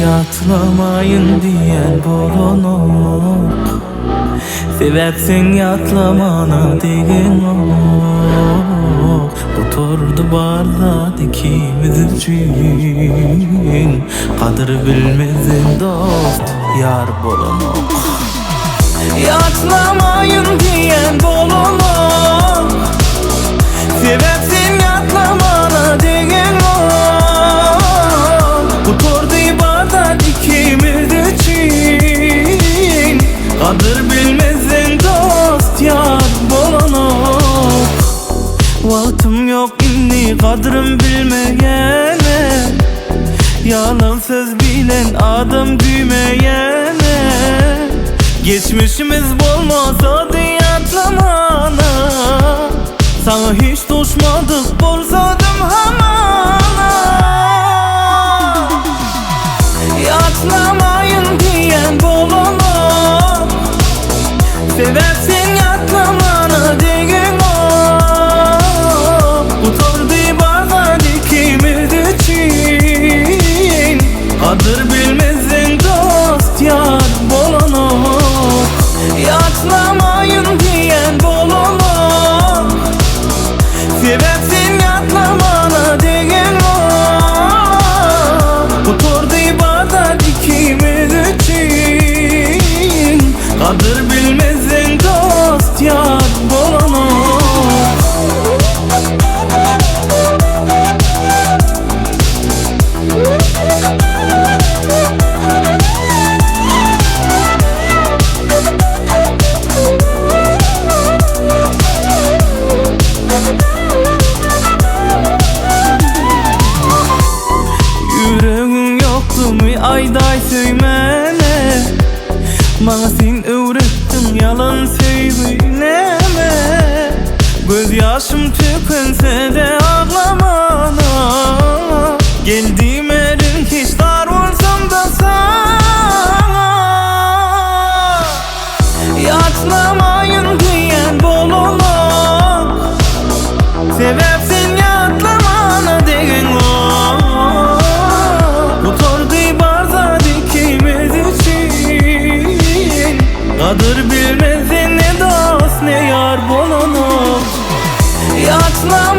Yatlamayın diyen bolonok, sebepsin yatlamana degen ok. Oturdu barda ikimiz için, kadir bilmezin dost yar bolonok. Yatlamayın diyen bolonok, sebepsin yatlamana degen ok. Oturdu barda ikimiz için, kadir bilmezin dost yar bolonok. Vaktim yok inni kadrim bilmeyene, yalan söz bilen adam düğmeyene. Geçmişimiz bolmasa diyatlamana, sana hiç doşmadık bolsadım hamana. Yatlamayın diyen bolonok, sebepsin yatlamana degen ok. Oturdu barda ikimiz için, kadir bilmezin dost yar bolonok. Yatlamayın diyen bolonok, sebepsin yatlamana degen ok. Oturdu barda ikimiz için, kadir bilmezin dost yar bolonok. Yüreğin yoktu mu ayday söymene, bana sen öğrettin yalan söyleme. Göz yaşım tükünse de ağlamana, geldiğim erin hiç dar olsam da sana. Yatlamayın diyen bolonok, sebepsin yatlamana degen ok. Oturdu barda ikimiz için, kadir bilmezin ne dost ne yar bolonok. Yatlamayın